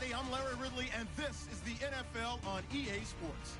everybody. I'm Larry Ridley, and this is the NFL on EA Sports.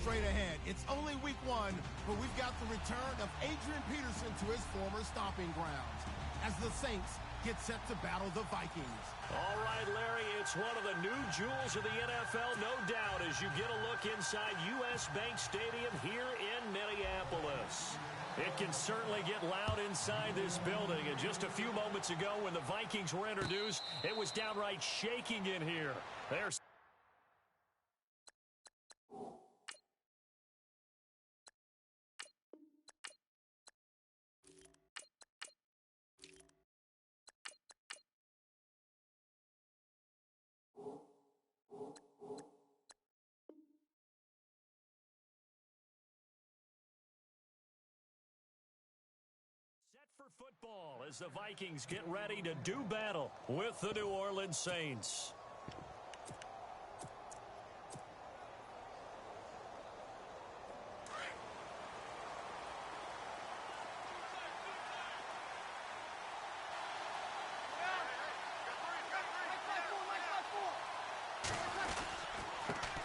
Straight ahead, it's only week 1, but we've got the return of Adrian Peterson to his former stomping grounds as the Saints get set to battle the Vikings. All right, Larry, it's one of the new jewels of the NFL, no doubt, as you get a look inside U.S. Bank Stadium here in Minneapolis. It can certainly get loud inside this building, and just a few moments ago when the Vikings were introduced, it was downright shaking in here. There's for football as the Vikings get ready to do battle with the New Orleans Saints.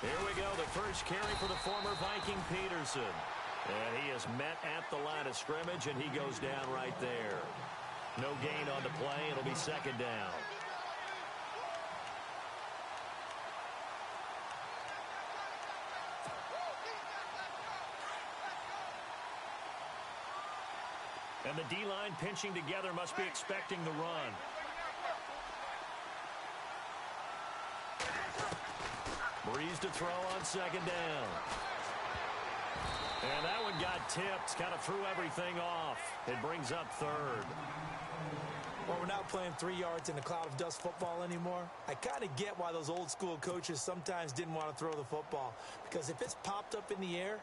Here we go, the first carry for the former Viking Peterson. And he is met at the line of scrimmage, and he goes down right there. No gain on the play. It'll be second down. And the D-line pinching together must be expecting the run. Breeze to throw on second down. And that one got tipped, kind of threw everything off. It brings up third. Well, we're not playing 3 yards in a cloud of dust football anymore. I kind of get why those old school coaches sometimes didn't want to throw the football. Because if it's popped up in the air,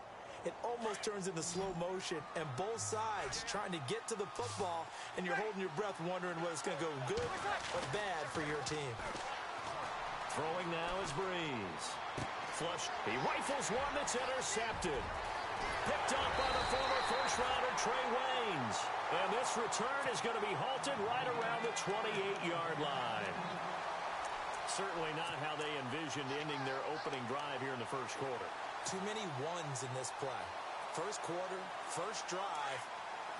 it almost turns into slow motion. And both sides trying to get to the football, and you're holding your breath wondering whether it's going to go good or bad for your team. Throwing now is Breeze. Flush. He rifles one that's intercepted. Picked up by the former first-rounder Trey Waynes. And this return is going to be halted right around the 28-yard line. Certainly not how they envisioned ending their opening drive here in the first quarter. Too many ones in this play. First quarter, first drive,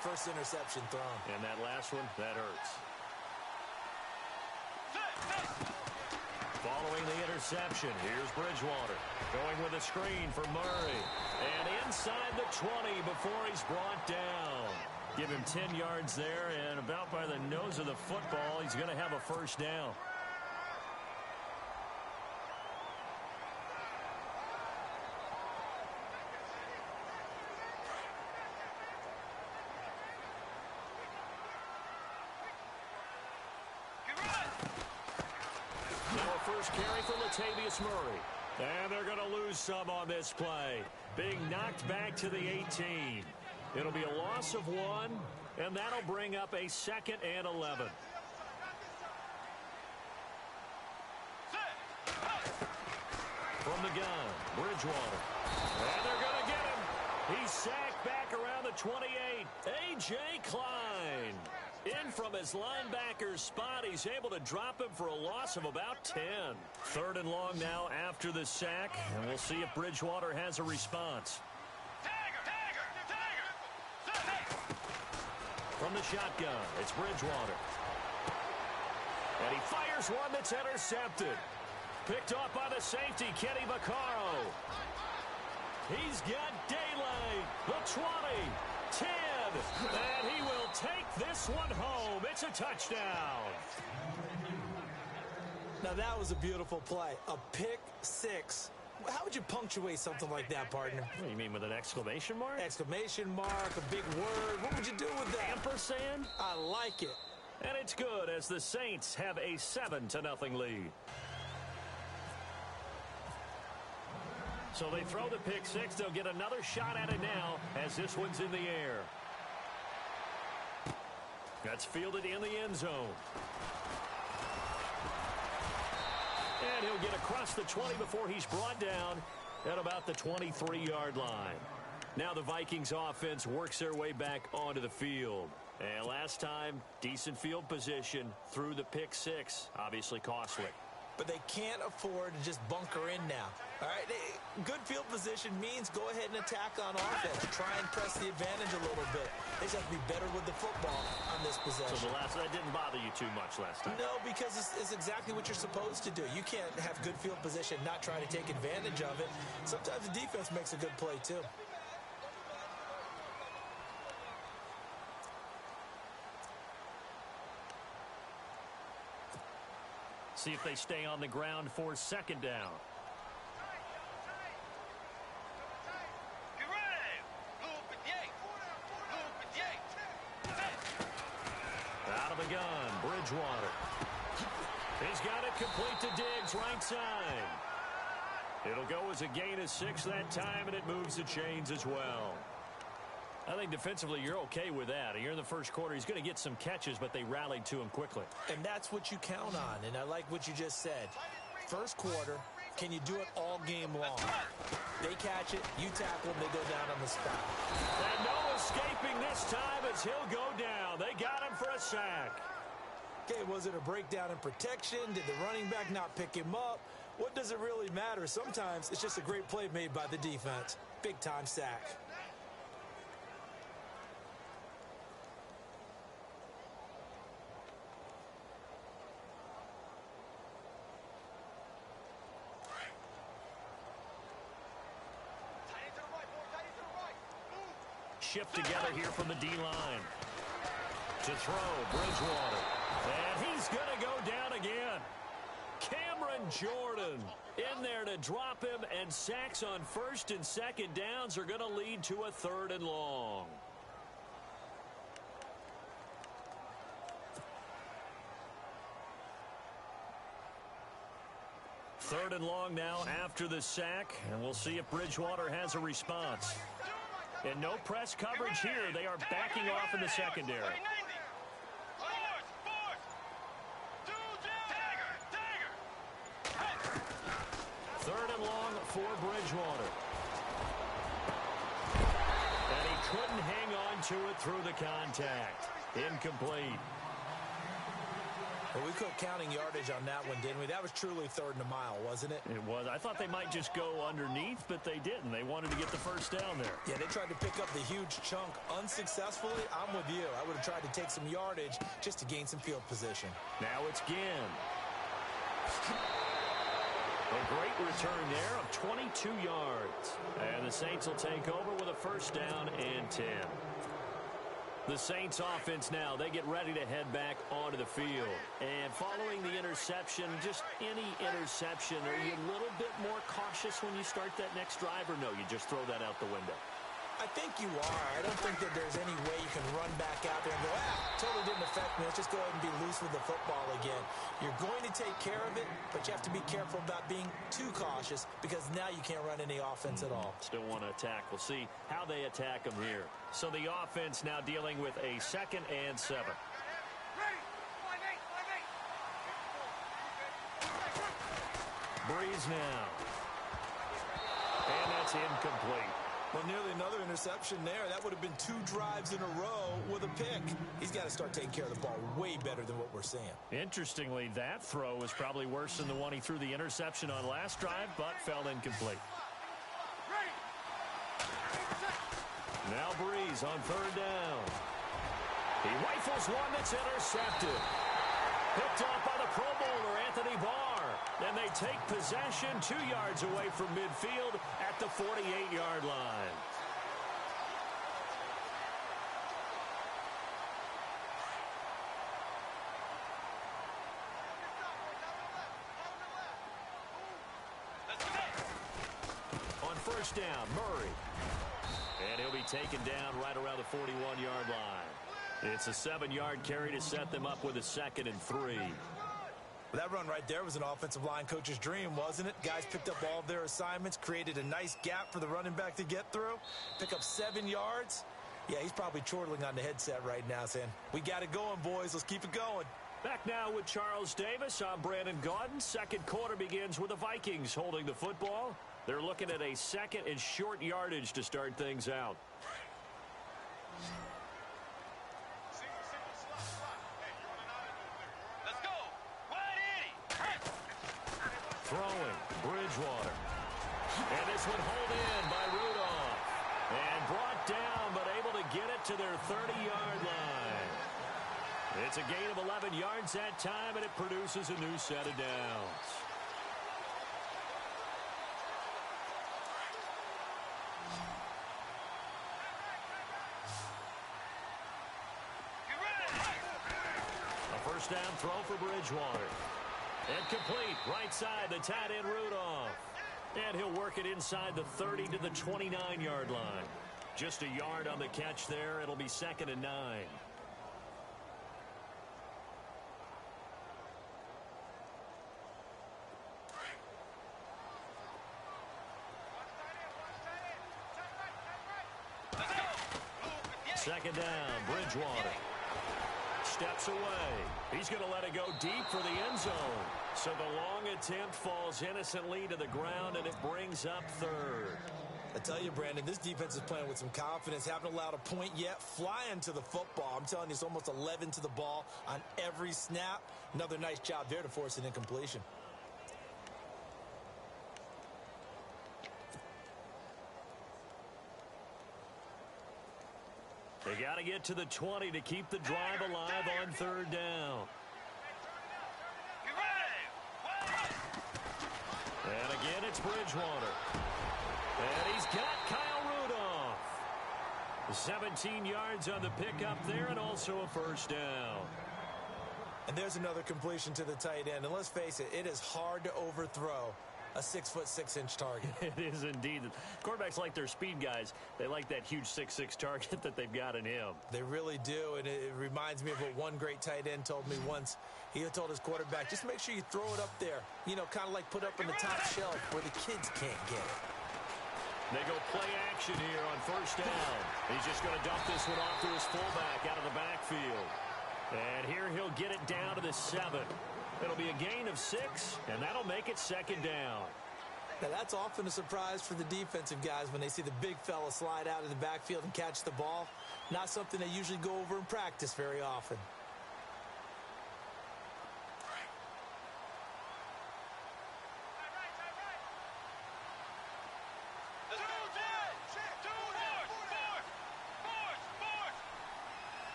first interception thrown. And that last one, that hurts. Following the interception, here's Bridgewater. Going with a screen for Murray. And inside the 20 before he's brought down. Give him 10 yards there, and about by the nose of the football, he's going to have a first down. First carry for Latavius Murray. And they're going to lose some on this play. Being knocked back to the 18. It'll be a loss of 1, and that'll bring up a 2nd and 11. From the gun, Bridgewater. And they're going to get him. He's sacked back around the 28. A.J. Klein. In from his linebacker's spot, he's able to drop him for a loss of about 10. 3rd and long now after the sack, and we'll see if Bridgewater has a response. From the shotgun, it's Bridgewater. And he fires one that's intercepted. Picked off by the safety, Kenny Vaccaro. He's got daylight. The 20, 10, and he will take this one home. It's a touchdown. Now that was a beautiful play. A pick six. How would you punctuate something like that, partner? What do you mean, with an exclamation mark? Exclamation mark, a big word. What would you do with that? Ampersand? I like it. And it's good as the Saints have a 7-0 lead. So they throw the pick six. They'll get another shot at it now as this one's in the air. That's fielded in the end zone. And he'll get across the 20 before he's brought down at about the 23-yard line. Now the Vikings offense works their way back onto the field. And last time, decent field position through the pick six. Obviously costly. but they can't afford to just bunker in now. All right, good field position means go ahead and attack on offense. Try and press the advantage a little bit. They just have to be better with the football on this possession. So that didn't bother you too much last time? No, because it's exactly what you're supposed to do. You can't have good field position, not try to take advantage of it. Sometimes the defense makes a good play, too. See if they stay on the ground for second down. Out of the gun, Bridgewater. He's got it complete to Diggs, right side. It'll go as a gain of 6 that time, and it moves the chains as well. I think defensively you're okay with that. Here in the first quarter, he's going to get some catches, but they rallied to him quickly. And that's what you count on, and I like what you just said. First quarter, can you do it all game long? They catch it, you tackle them, they go down on the spot. And no escaping this time as he'll go down. They got him for a sack. Okay, was it a breakdown in protection? Did the running back not pick him up? What does it really matter? Sometimes it's just a great play made by the defense. Big-time sack. Shift together here from the D-line. To throw, Bridgewater. And he's going to go down again. Cameron Jordan in there to drop him, and sacks on first and second downs are going to lead to a 3rd and long. Third and long now after the sack, and we'll see if Bridgewater has a response. And no press coverage here. They are backing off in the secondary. Third and long for Bridgewater. And he couldn't hang on to it through the contact. Incomplete. Well, we quit counting yardage on that one, didn't we? That was truly 3rd and a mile, wasn't it? It was. I thought they might just go underneath, but they didn't. They wanted to get the first down there. Yeah, they tried to pick up the huge chunk unsuccessfully. I'm with you. I would have tried to take some yardage just to gain some field position. Now it's Ginn. A great return there of 22 yards. And the Saints will take over with a first down and 10. The Saints offense now, they get ready to head back onto the field. And following the interception, just any interception, are you a little bit more cautious when you start that next drive, or no, you just throw that out the window? I think you are. I don't think that there's any way you can run back out there and go, totally didn't affect me. Let's just go ahead and be loose with the football again. You're going to take care of it, but you have to be careful about being too cautious because now you can't run any offense at all. Still want to attack. We'll see how they attack them here. So the offense now dealing with a 2nd and 7. Breeze now. And that's incomplete. Well, nearly another interception there. That would have been 2 drives in a row with a pick. He's got to start taking care of the ball way better than what we're seeing. Interestingly, that throw was probably worse than the one he threw the interception on last drive, but fell incomplete. Now Breeze on 3rd down. He rifles one that's intercepted. Picked off by the Pro Bowler, Anthony Barr. Then they take possession 2 yards away from midfield at the 48-yard line. On first down, Murray. And he'll be taken down right around the 41-yard line. It's a 7-yard carry to set them up with a 2nd and 3. Well, that run right there was an offensive line coach's dream, wasn't it? Guys picked up all of their assignments, created a nice gap for the running back to get through, pick up 7 yards. Yeah, he's probably chortling on the headset right now saying, we got it going, boys. Let's keep it going. Back now with Charles Davis. I'm Brandon Gaudin. Second quarter begins with the Vikings holding the football. They're looking at a 2nd and short yardage to start things out. Bridgewater. And this one hauled in by Rudolph. And brought down, but able to get it to their 30-yard line. It's a gain of 11 yards that time, and it produces a new set of downs. A first down throw for Bridgewater. And complete, right side, the tight end Rudolph. And he'll work it inside the 30 to the 29-yard line. Just a yard on the catch there. It'll be 2nd and 9. Second down, Bridgewater. Steps away. He's going to let it go deep for the end zone. So the long attempt falls innocently to the ground, and it brings up 3rd. I tell you, Brandon, this defense is playing with some confidence. Haven't allowed a point yet. Flying to the football. I'm telling you, it's almost 11 to the ball on every snap. Another nice job there to force an incompletion. They got to get to the 20 to keep the drive alive on 3rd down. And again, it's Bridgewater. And he's got Kyle Rudolph. 17 yards on the pickup there, and also a first down. And there's another completion to the tight end. And let's face it, it is hard to overthrow a 6'6" target. It is indeed. Quarterbacks like their speed guys. They like that huge 6'6" target that they've got in him. They really do, and it reminds me of what one great tight end told me once. He had told his quarterback, just make sure you throw it up there. You know, kind of like put up in the top shelf where the kids can't get it. They go play action here on first down. He's just going to dump this one off to his fullback out of the backfield. And here he'll get it down to the 7. It'll be a gain of 6, and that'll make it 2nd down. Now, that's often a surprise for the defensive guys when they see the big fella slide out of the backfield and catch the ball. Not something they usually go over in practice very often.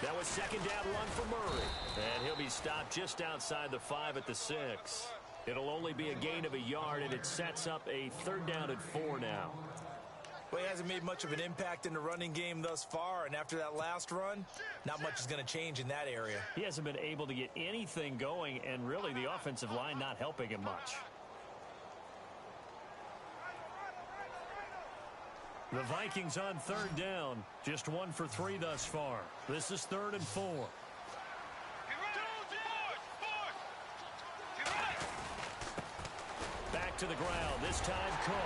That was 2nd down run for Murray. And he'll be stopped just outside the 5 at the 6. It'll only be a gain of a yard, and it sets up a 3rd down and 4 now. Well, he hasn't made much of an impact in the running game thus far, and after that last run, not much is going to change in that area. He hasn't been able to get anything going, and really the offensive line not helping him much. The Vikings on 3rd down, just 1 for 3 thus far. This is 3rd and 4. Back to the ground, this time Cook.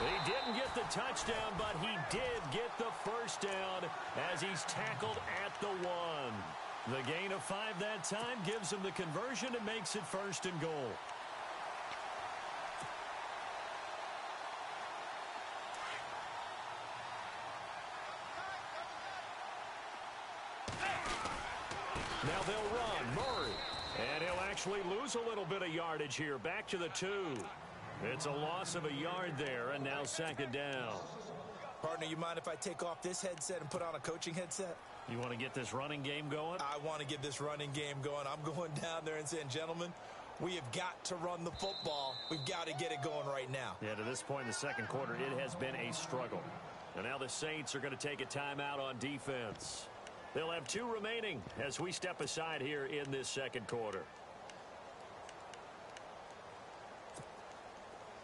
He didn't get the touchdown, but he did get the first down as he's tackled at the 1. The gain of 5 that time gives him the conversion and makes it 1st and goal. Now they'll run. Murray. And he'll actually lose a little bit of yardage here. Back to the 2. It's a loss of a yard there, and now 2nd down. Partner, you mind if I take off this headset and put on a coaching headset? You want to get this running game going? I want to get this running game going. I'm going down there and saying, gentlemen, we have got to run the football. We've got to get it going right now. Yeah, to this point in the 2nd quarter, it has been a struggle. And now the Saints are going to take a timeout on defense. They'll have 2 remaining as we step aside here in this 2nd quarter.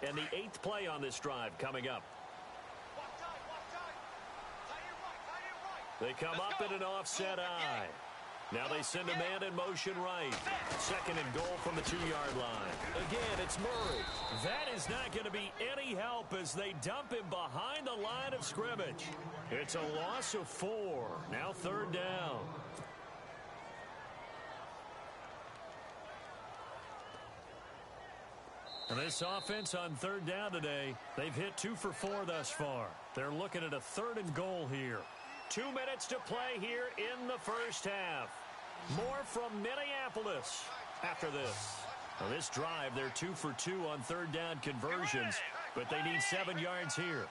And the 8th play on this drive coming up. They come up in an offset eye. Now they send a man in motion right. 2nd and goal from the 2-yard line. Again, it's Murray. That is not going to be any help as they dump him behind the line of scrimmage. It's a loss of 4. Now 3rd down. And this offense on 3rd down today, they've hit 2 for 4 thus far. They're looking at a 3rd and goal here. 2 minutes to play here in the first half. More from Minneapolis after this. On this drive, they're 2 for 2 on third down conversions, but they need 7 yards here.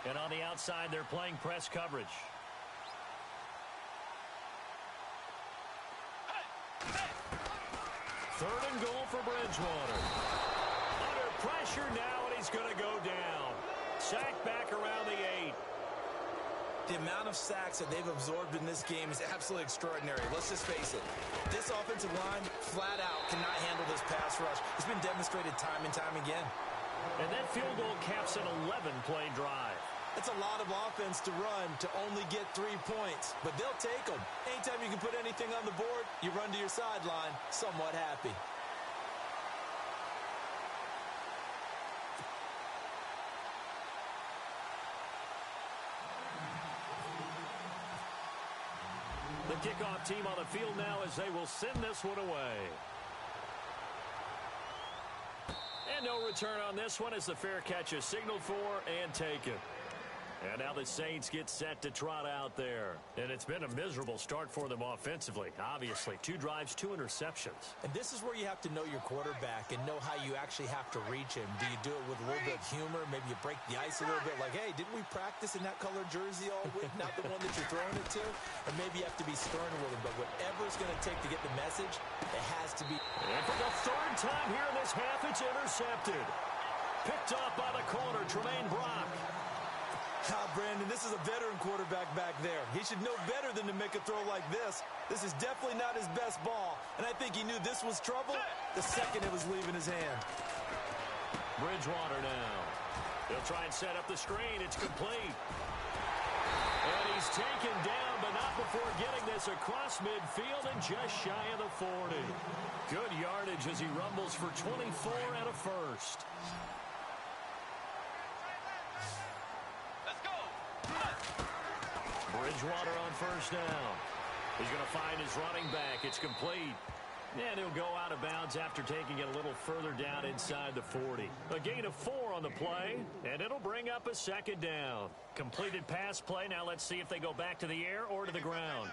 And on the outside, they're playing press coverage. Third and goal for Bridgewater. Under pressure now, and he's going to go down. Sacked back around the 8. The amount of sacks that they've absorbed in this game is absolutely extraordinary. Let's just face it. This offensive line, flat out, cannot handle this pass rush. It's been demonstrated time and time again. And that field goal caps an 11-play drive. It's a lot of offense to run to only get 3 points, but they'll take them. Anytime you can put anything on the board, you run to your sideline somewhat happy. The kickoff team on the field now as they will send this one away. And no return on this one as the fair catch is signaled for and taken. And now the Saints get set to trot out there. And it's been a miserable start for them offensively. Obviously, 2 drives, 2 interceptions. And this is where you have to know your quarterback and know how you actually have to reach him. Do you do it with a little bit of humor? Maybe you break the ice a little bit like, hey, didn't we practice in that colored jersey all week? Not the one that you're throwing it to? Or maybe you have to be stern with him. But whatever it's going to take to get the message, it has to be. And for the third time here in this half, it's intercepted. Picked off by the corner, Tremaine Brock. Brandon, this is a veteran quarterback back there. He should know better than to make a throw like this. This is definitely not his best ball, and I think he knew this was trouble the second it was leaving his hand. Bridgewater now. He'll try and set up the screen. It's complete. And he's taken down, but not before getting this across midfield and just shy of the 40. Good yardage as he rumbles for 24 and a first. Bridgewater on first down. He's going to find his running back. It's complete. And he'll go out of bounds after taking it a little further down inside the 40. A gain of 4 on the play, and it'll bring up a second down. Completed pass play. Now let's see if they go back to the air or to the ground.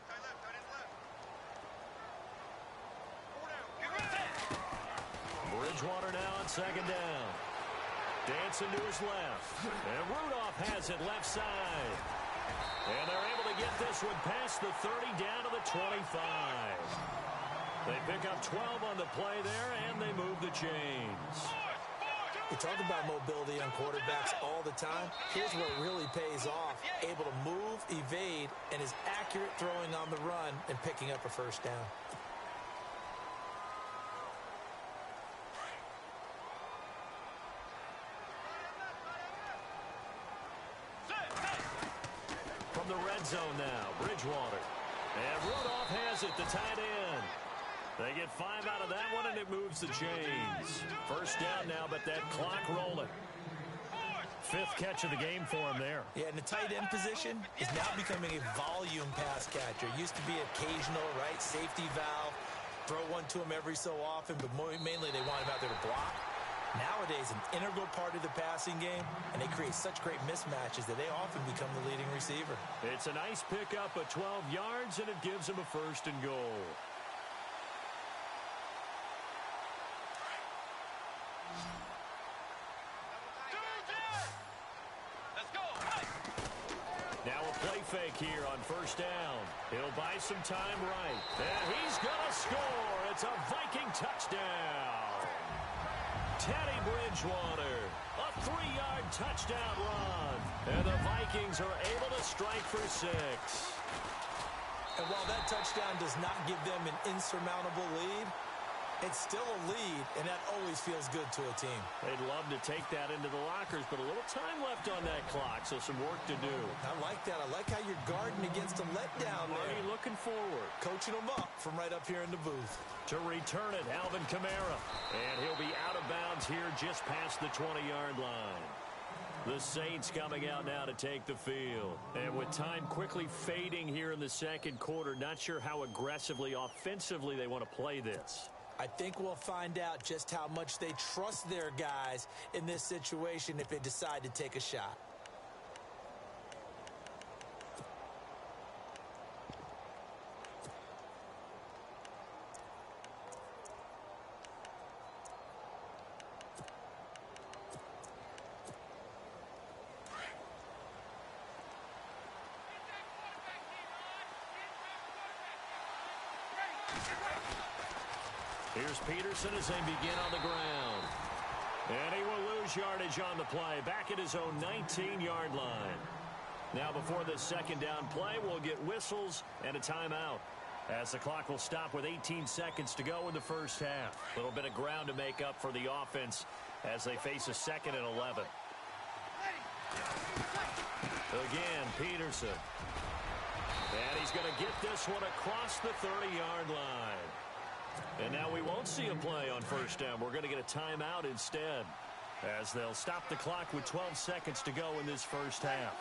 Bridgewater now on second down. Dancing to his left. And Rudolph has it left side. And they're able to get this one past the 30 down to the 25. They pick up 12 on the play there, and they move the chains. We talk about mobility on quarterbacks all the time. Here's where it really pays off. Able to move, evade, and is accurate throwing on the run and picking up a first down. From the red zone now, Bridgewater. And Rudolph has it, the tight end. They get 5 out of that one, and it moves the chains. First down now, but that clock rolling. 5th catch of the game for him there. Yeah, and the tight end position is now becoming a volume pass catcher. It used to be occasional, right, safety valve, throw one to him every so often, but mainly they want him out there to block. Nowadays, an integral part of the passing game, and they create such great mismatches that they often become the leading receiver. It's a nice pickup of 12 yards, and it gives him a first and goal. Now a play fake here on first down. He'll buy some time right. And he's going to score. It's a Viking touchdown. Teddy Bridgewater, a 3-yard touchdown run. And the Vikings are able to strike for 6. And while that touchdown does not give them an insurmountable lead, it's still a lead, and that always feels good to a team. They'd love to take that into the lockers, but a little time left on that clock, so some work to do. I like that. I like how you're guarding against a letdown there. Marty looking forward. Coaching them up from right up here in the booth. To return it, Alvin Kamara. And he'll be out of bounds here just past the 20-yard line. The Saints coming out now to take the field. And with time quickly fading here in the second quarter, not sure how aggressively, offensively they want to play this. I think we'll find out just how much they trust their guys in this situation if they decide to take a shot. Here's Peterson as they begin on the ground. And he will lose yardage on the play, back at his own 19-yard line. Now before this second down play, we'll get whistles and a timeout, as the clock will stop with 18 seconds to go in the first half. A little bit of ground to make up for the offense as they face a 2nd and 11. Again, Peterson. And he's going to get this one across the 30-yard line. And now we won't see a play on first down. We're going to get a timeout instead, as they'll stop the clock with 12 seconds to go in this first half.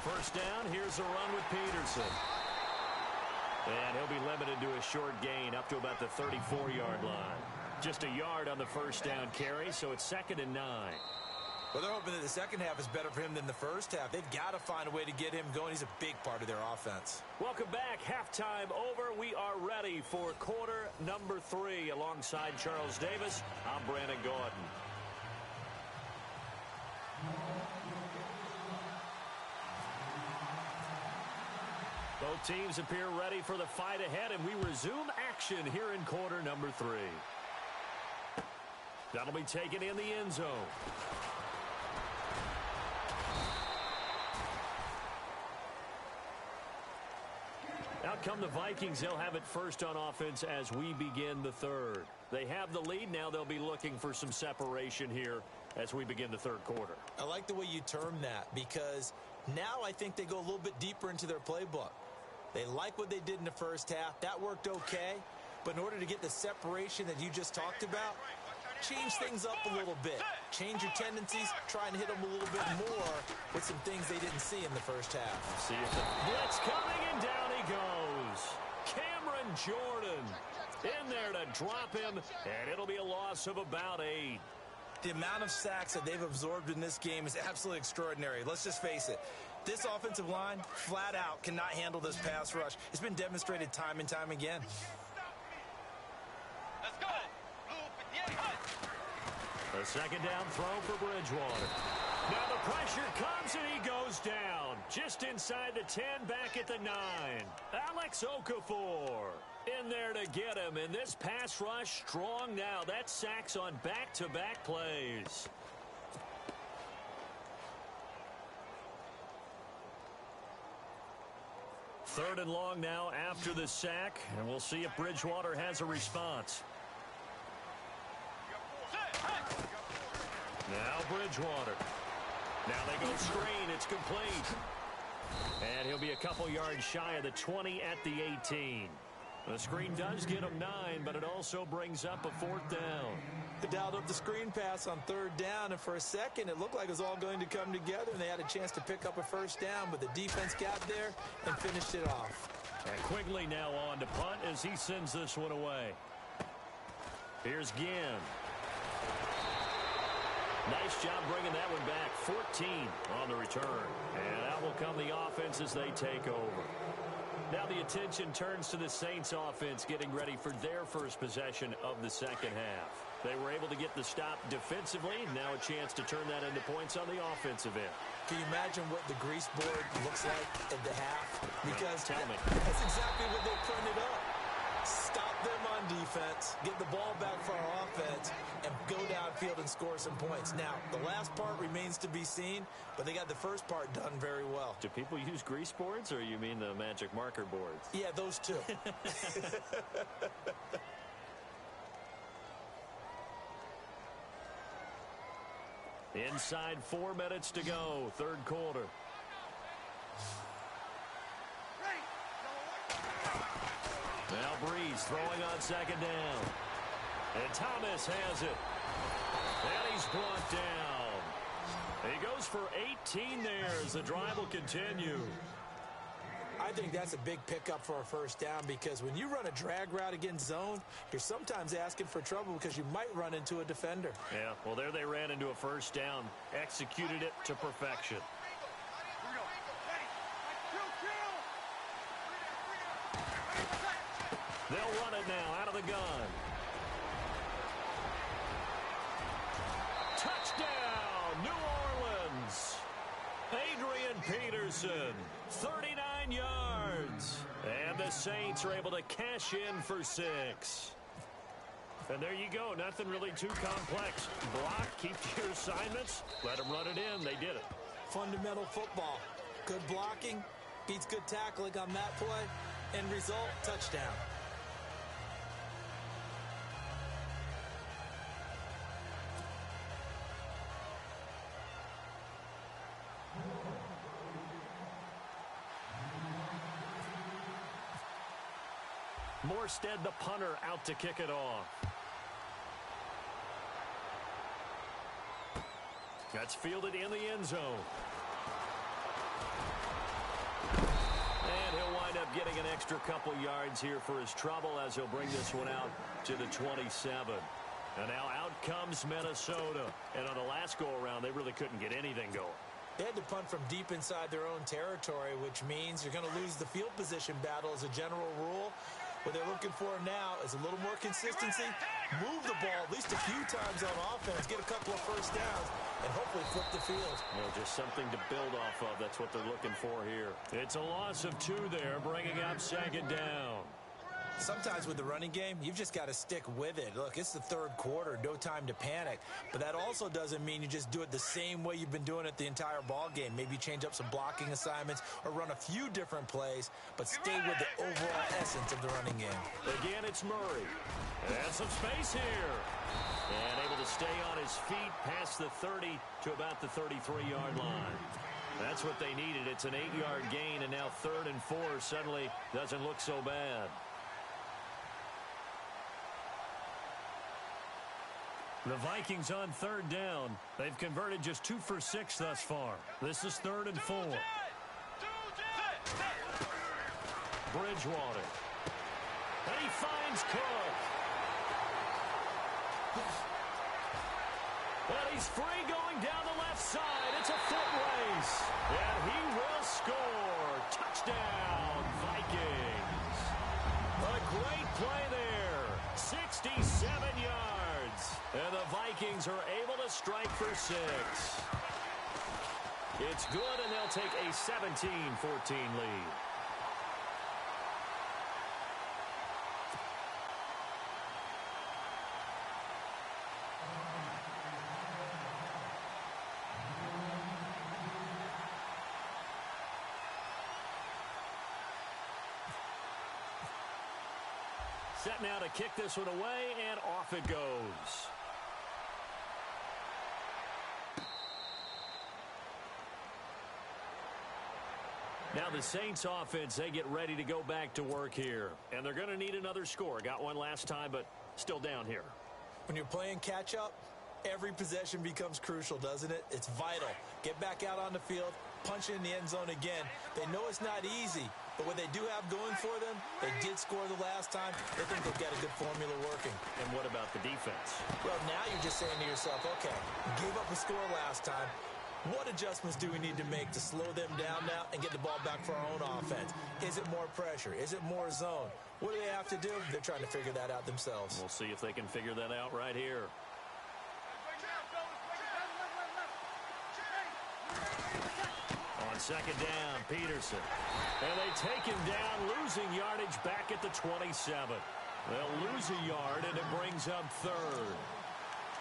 First down, here's a run with Peterson. And he'll be limited to a short gain up to about the 34-yard line. Just a yard on the first down carry, so it's 2nd and 9. Well, they're hoping that the second half is better for him than the first half. They've got to find a way to get him going. He's a big part of their offense. Welcome back. Halftime over. We are ready for quarter number 3. Alongside Charles Davis, I'm Brandon Gordon. Both teams appear ready for the fight ahead, and we resume action here in quarter number 3. That'll be taken in the end zone. Out come the Vikings. They'll have it first on offense as we begin the third. They have the lead. Now they'll be looking for some separation here as we begin the third quarter. I like the way you term that, because now I think they go a little bit deeper into their playbook. They like what they did in the first half. That worked okay. But in order to get the separation that you just talked about, change things up a little bit. Change your tendencies. Try and hit them a little bit more with some things they didn't see in the first half. See if the blitz coming, and down he goes. Cameron Jordan in there to drop him, and it'll be a loss of about 8. The amount of sacks that they've absorbed in this game is absolutely extraordinary. Let's just face it. This offensive line, flat out, cannot handle this pass rush. It's been demonstrated time and time again. Let's go. A second down throw for Bridgewater. Now the pressure comes, and he goes down. Just inside the 10, back at the 9. Alex Okafor in there to get him. And this pass rush strong now. That's sacks on back-to-back plays. Third and long now after the sack, and we'll see if Bridgewater has a response. Now Bridgewater. Now they go screen. It's complete. And he'll be a couple yards shy of the 20 at the 18. The screen does get him 9, but it also brings up a 4th down. They dialed up the screen pass on 3rd down, and for a second it looked like it was all going to come together, and they had a chance to pick up a first down, but the defense got there and finished it off. And Quigley now on to punt as he sends this one away. Here's Ginn. Nice job bringing that one back. 14 on the return. And out will come the offense as they take over. Now the attention turns to the Saints offense getting ready for their first possession of the second half. They were able to get the stop defensively. Now a chance to turn that into points on the offensive end. Can you imagine what the grease board looks like at the half? Because tell me. That's exactly what they printed up. Stop them on defense, get the ball back for our offense, and go downfield and score some points. Now, the last part remains to be seen, but they got the first part done very well. Do people use grease boards, or you mean the magic marker boards? Yeah, those two. Inside 4 minutes to go, third quarter. Now Breeze throwing on second down. And Thomas has it. And he's brought down. He goes for 18 there as the drive will continue. I think that's a big pickup for a first down, because when you run a drag route against zone, you're sometimes asking for trouble because you might run into a defender. Yeah, well, there they ran into a first down, executed it to perfection. They'll run it now out of the gun. Touchdown, New Orleans. Adrian Peterson, 39 9 yards. And the Saints are able to cash in for 6. And there you go. Nothing really too complex. Block, keep to your assignments, let them run it in. They did it. Fundamental football. Good blocking beats good tackling on that play. End result, touchdown. Morstead, the punter, out to kick it off. That's fielded in the end zone. And he'll wind up getting an extra couple yards here for his trouble as he'll bring this one out to the 27. And now out comes Minnesota. And on the last go-around, they really couldn't get anything going. They had to punt from deep inside their own territory, which means you're going to lose the field position battle as a general rule. What they're looking for now is a little more consistency, move the ball at least a few times on offense, get a couple of first downs, and hopefully flip the field. Just something to build off of. That's what they're looking for here. It's a loss of 2 there, bringing up 2nd down. Sometimes with the running game, you've just got to stick with it. Look, it's the 3rd quarter, no time to panic. But that also doesn't mean you just do it the same way you've been doing it the entire ball game. Maybe change up some blocking assignments or run a few different plays, but stay with the overall essence of the running game. Again, it's Murray. And some space here. And able to stay on his feet past the 30 to about the 33-yard line. That's what they needed. It's an 8-yard gain, and now 3rd and 4 suddenly doesn't look so bad. The Vikings on 3rd down. They've converted just 2 for 6 thus far. This is 3rd and 4. Bridgewater. And he finds Cook. And he's free going down the left side. It's a foot race. And he will score. Touchdown, Vikings. A great play there. 67 yards. And the Vikings are able to strike for 6. It's good, and they'll take a 17-14 lead. Set now to kick this one away, and off it goes. Now the Saints offense, they get ready to go back to work here. And they're going to need another score. Got one last time, but still down here. When you're playing catch-up, every possession becomes crucial, doesn't it? It's vital. Get back out on the field, punch it in the end zone again. They know it's not easy, but what they do have going for them, they did score the last time. They think they've got a good formula working. And what about the defense? Well, now you're just saying to yourself, okay, gave up a score last time. What adjustments do we need to make to slow them down now and get the ball back for our own offense? Is it more pressure? Is it more zone? What do they have to do? They're trying to figure that out themselves. We'll see if they can figure that out right here. On 2nd down, Peterson. And they take him down, losing yardage back at the 27. They'll lose a yard, and it brings up 3rd.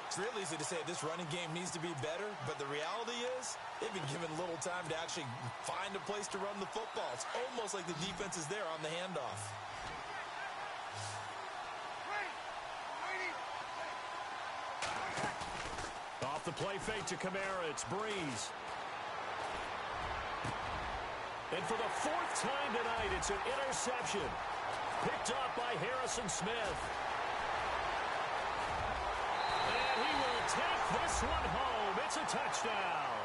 It's real easy to say this running game needs to be better, but the reality is they've been given little time to actually find a place to run the football. It's almost like the defense is there on the handoff. Off the play fake to Kamara, it's Breeze. And for the 4th time tonight, it's an interception. Picked up by Harrison Smith. And he will take this one home. It's a touchdown.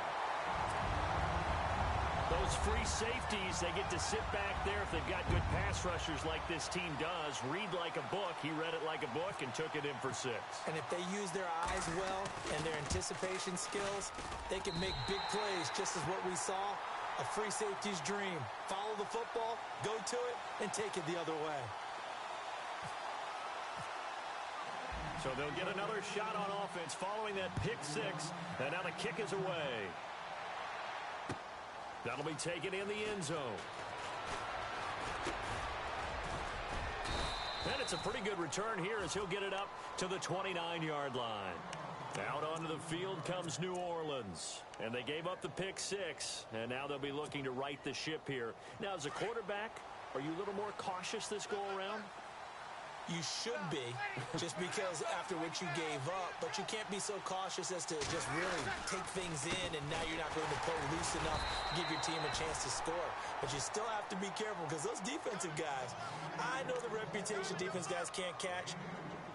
Those free safeties, they get to sit back there if they've got good pass rushers like this team does. Read like a book. He read it like a book and took it in for 6. And if they use their eyes well and their anticipation skills, they can make big plays, just as what we saw. A free safety's dream. Follow the football, go to it, and take it the other way. So they'll get another shot on offense following that pick 6. And now the kick is away. That'll be taken in the end zone. And it's a pretty good return here as he'll get it up to the 29-yard line. Out onto the field comes New Orleans. And they gave up the pick six. And now they'll be looking to right the ship here. Now, as a quarterback, are you a little more cautious this go-around? You should be, just because after what you gave up. But you can't be so cautious as to just really take things in, and now you're not going to play loose enough to give your team a chance to score. But you still have to be careful because those defensive guys, I know the reputation defense guys can't catch.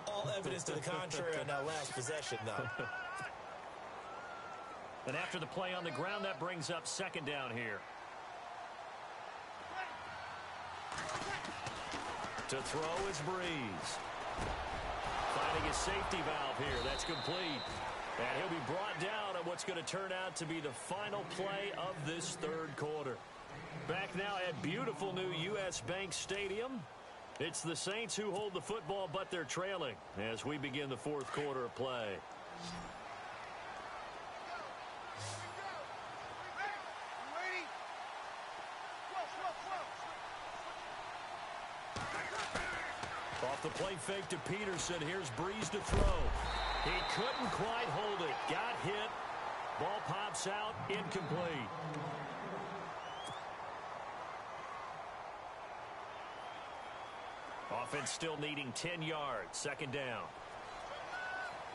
All evidence to the contrary on that last possession, though. And after the play on the ground, that brings up second down here. To throw is Breeze. Finding his safety valve here. That's complete. And he'll be brought down at what's going to turn out to be the final play of this third quarter. Back now at beautiful new U.S. Bank Stadium. It's the Saints who hold the football, but they're trailing as we begin the fourth quarter of play. Off the play fake to Peterson. Here's Breeze to throw. He couldn't quite hold it. Got hit. Ball pops out. Incomplete. Offense still needing 10 yards. Second down.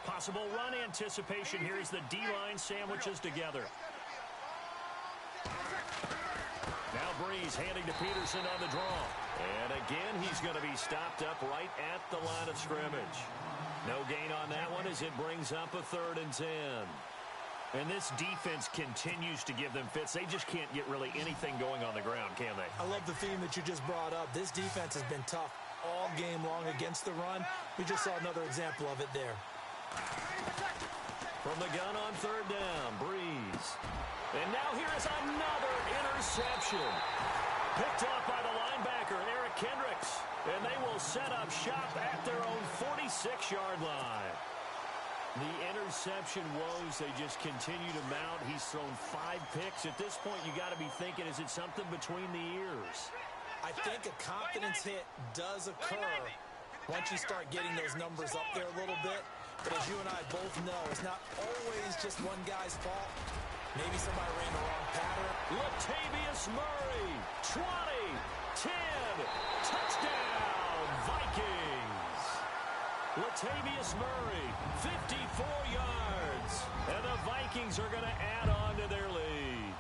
Possible run anticipation here as the D-line sandwiches together. Now Breeze handing to Peterson on the draw. And again, he's going to be stopped up right at the line of scrimmage. No gain on that one as it brings up a 3rd and 10. And this defense continues to give them fits. They just can't get really anything going on the ground, can they? I love the theme that you just brought up. This defense has been tough all game long against the run. We just saw another example of it there. From the gun on 3rd down, Breeze. And now here is another interception. Picked off by the linebacker, Eric Kendricks. And they will set up shop at their own 46-yard line. The interception woes, they just continue to mount. He's thrown 5 picks. At this point, you got to be thinking, is it something between the ears? I think a confidence hit does occur once you start getting those numbers up there a little bit. But as you and I both know, it's not always just one guy's fault. Maybe somebody ran the wrong pattern. Latavius Murray, 20, 10, touchdown, Vikings. Latavius Murray, 54 yards. And the Vikings are going to add on to their lead.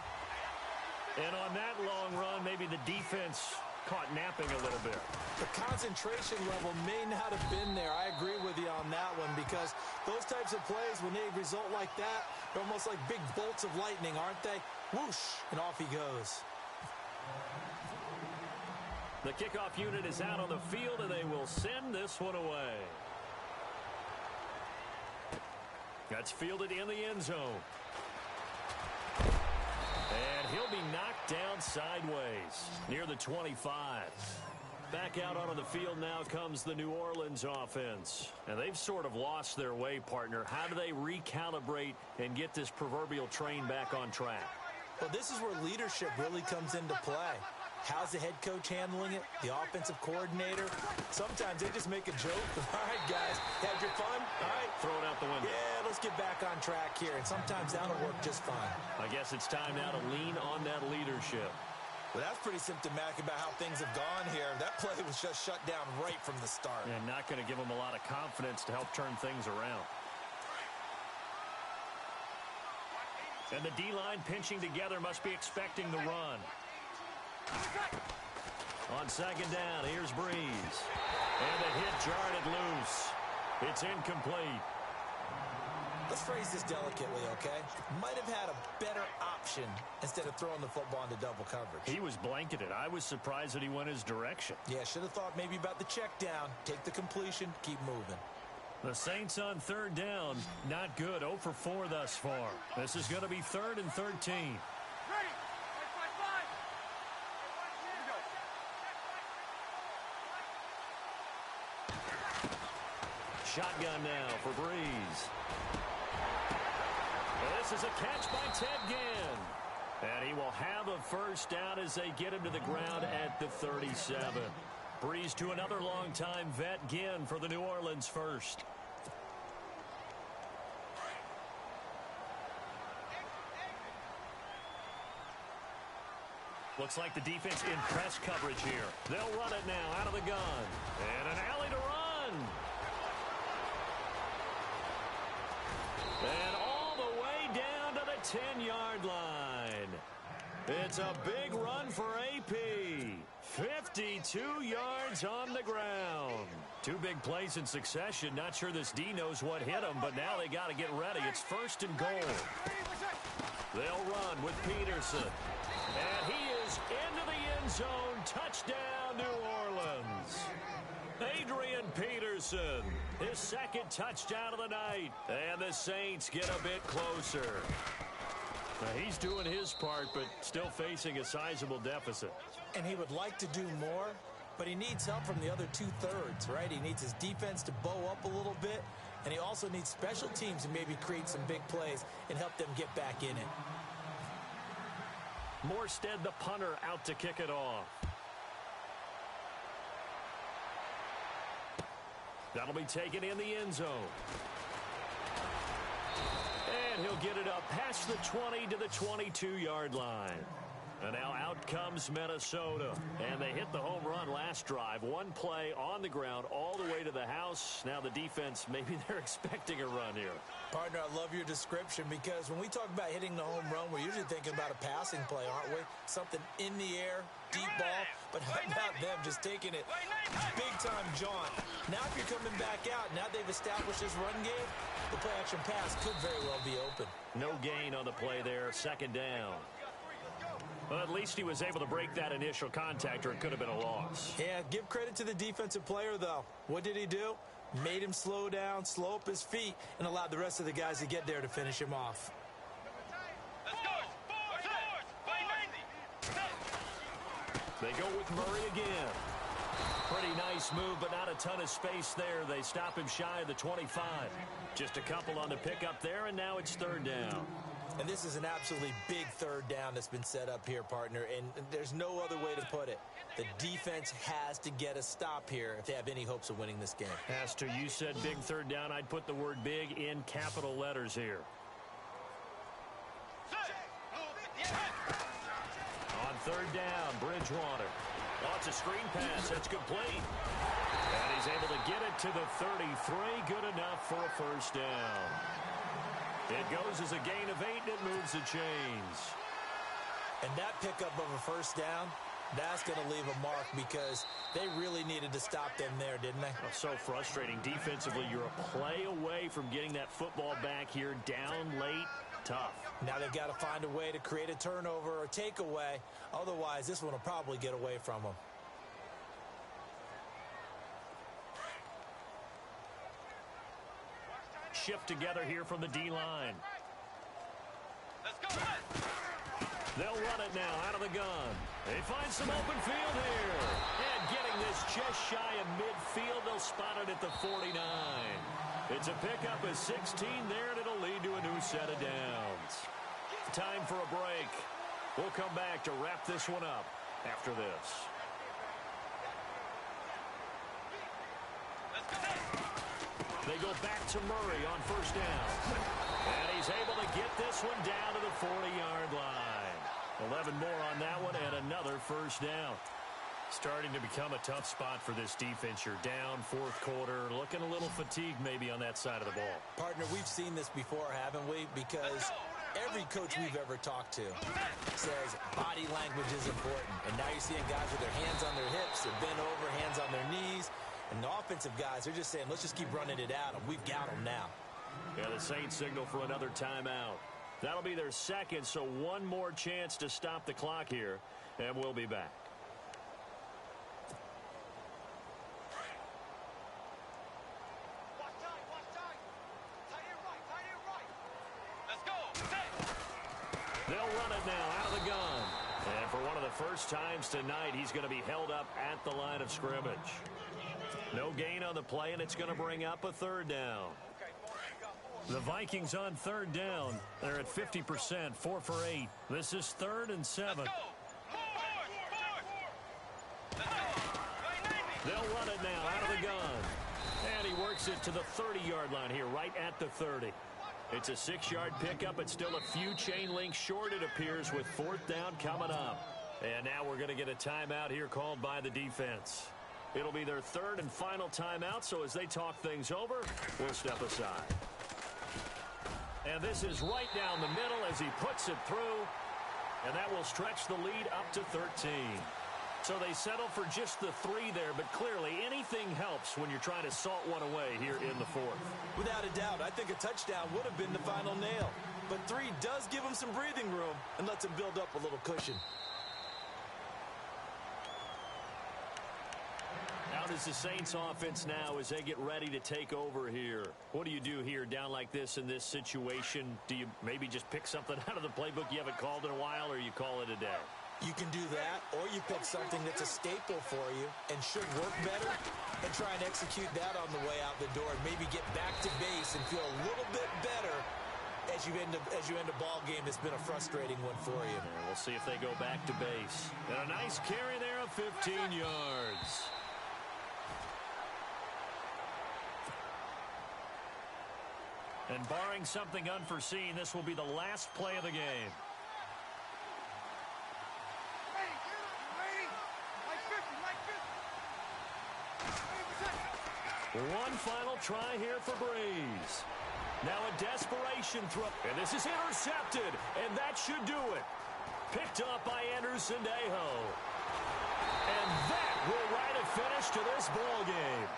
And on that long run, maybe the defense caught napping a little bit. The concentration level may not have been there. I agree with you on that one because those types of plays, when they result like that, they're almost like big bolts of lightning, aren't they? Whoosh, and off he goes. The kickoff unit is out on the field, and they will send this one away. That's fielded in the end zone. And he'll be knocked down sideways near the 25. Back out onto the field now comes the New Orleans offense. And they've sort of lost their way, partner. How do they recalibrate and get this proverbial train back on track? Well, this is where leadership really comes into play. How's the head coach handling it? The offensive coordinator? Sometimes they just make a joke. All right, guys, had your fun? All right. Throw it out the window. Yeah, let's get back on track here. And sometimes that'll work just fine. I guess it's time now to lean on that leadership. Well, that's pretty symptomatic about how things have gone here. That play was just shut down right from the start. And not going to give them a lot of confidence to help turn things around. And the D-line pinching together must be expecting the run. On second down, here's Breeze. And the hit jarred it loose. It's incomplete. Let's phrase this delicately, okay? Might have had a better option instead of throwing the football into double coverage. He was blanketed. I was surprised that he went his direction. Yeah, should have thought maybe about the check down. Take the completion, keep moving. The Saints on third down, not good. 0 for 4 thus far. This is going to be 3rd and 13. Shotgun now for Breeze. This is a catch by Ted Ginn. And he will have a first down as they get him to the ground at the 37. Breeze to another longtime vet, Ginn, for the New Orleans first. Looks like the defense in press coverage here. They'll run it now out of the gun. And an alley to run. And all the way down to the 10-yard line. It's a big run for AP. 52 yards on the ground. Two big plays in succession. Not sure this D knows what hit him, but now they got to get ready. It's first and goal. They'll run with Peterson. And he is into the end zone. Touchdown, New Orleans. Adrian Peterson, his second touchdown of the night. And the Saints get a bit closer. Now, he's doing his part, but still facing a sizable deficit. And he would like to do more, but he needs help from the other two-thirds, right? He needs his defense to bow up a little bit, and he also needs special teams to maybe create some big plays and help them get back in it. Morstead, the punter, out to kick it off. That'll be taken in the end zone. And he'll get it up past the 20 to the 22-yard line. And now out comes Minnesota. And they hit the home run last drive. One play on the ground all the way to the house. Now the defense, maybe they're expecting a run here. Partner, I love your description because when we talk about hitting the home run, we're usually thinking about a passing play, aren't we? Something in the air, deep ball. But how about them just taking it big-time jaunt? Now if you're coming back out, now they've established this run game, the play-action pass could very well be open. No gain on the play there, second down. Well, at least he was able to break that initial contact, or it could have been a loss. Yeah, give credit to the defensive player, though. What did he do? Made him slow down, slow up his feet, and allowed the rest of the guys to get there to finish him off. They go with Murray again. Pretty nice move, but not a ton of space there. They stop him shy of the 25. Just a couple on the pickup there, and now it's third down. And this is an absolutely big third down that's been set up here, partner, and there's no other way to put it. The defense has to get a stop here if they have any hopes of winning this game. Has to. You said big third down. I'd put the word big in capital letters here. On third down, Bridgewater. Oh, it's a screen pass. That's complete. And he's able to get it to the 33. Good enough for a first down. It goes as a gain of 8, and it moves the chains. And that pickup of a first down, that's going to leave a mark because they really needed to stop them there, didn't they? Oh, so frustrating. Defensively, you're a play away from getting that football back here. Down late, tough. Now they've got to find a way to create a turnover or takeaway. Otherwise, this one will probably get away from them. Shift together here from the D-line. They'll run it now out of the gun. They find some open field here. And getting this just shy of midfield, they'll spot it at the 49. It's a pickup of 16 there, and it'll lead to a new set of downs. Time for a break. We'll come back to wrap this one up after this. They go back to Murray on first down. And he's able to get this one down to the 40-yard line. 11 more on that one and another first down. Starting to become a tough spot for this defense. You're down fourth quarter, looking a little fatigued maybe on that side of the ball. Partner, we've seen this before, haven't we? Because every coach we've ever talked to says body language is important. And now you're seeing guys with their hands on their hips, they're bent over, hands on their knees. And the offensive guys, they're just saying, let's just keep running it at them. We've got them now. Yeah, the Saints signal for another timeout. That'll be their second, so one more chance to stop the clock here, and we'll be back. They'll run it now out of the gun. And for one of the first times tonight, he's going to be held up at the line of scrimmage. No gain on the play, and it's going to bring up a third down. The Vikings on third down. They're at 50%, 4 for 8. This is 3rd and 7. They'll run it now out of the gun. And he works it to the 30-yard line here, right at the 30. It's a 6-yard pickup. It's still a few chain links short, it appears, with 4th down coming up. And now we're going to get a timeout here called by the defense. It'll be their 3rd and final timeout, so as they talk things over, we'll step aside. And this is right down the middle as he puts it through. And that will stretch the lead up to 13. So they settle for just the 3 there, but clearly anything helps when you're trying to salt one away here in the 4th. Without a doubt, I think a touchdown would have been the final nail. But 3 does give him some breathing room and lets him build up a little cushion. How does the Saints offense now as they get ready to take over here? What do you do here down like this in this situation? Do you maybe just pick something out of the playbook you haven't called in a while, or you call it a day? You can do that, or you pick something that's a staple for you and should work better and try and execute that on the way out the door and maybe get back to base and feel a little bit better as you end a ball game that's been a frustrating one for you. And we'll see if they go back to base. And a nice carry there of 15 yards. And barring something unforeseen, this will be the last play of the game. One final try here for Breeze. Now a desperation throw. And this is intercepted. And that should do it. Picked up by Anderson Dejo. And that will write a finish to this ball game.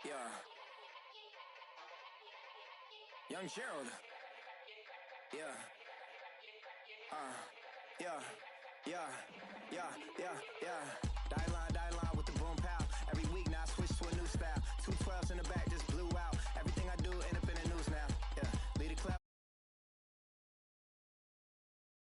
Yeah. Young Gerald. Yeah. Yeah. Yeah. Yeah. Yeah. Yeah.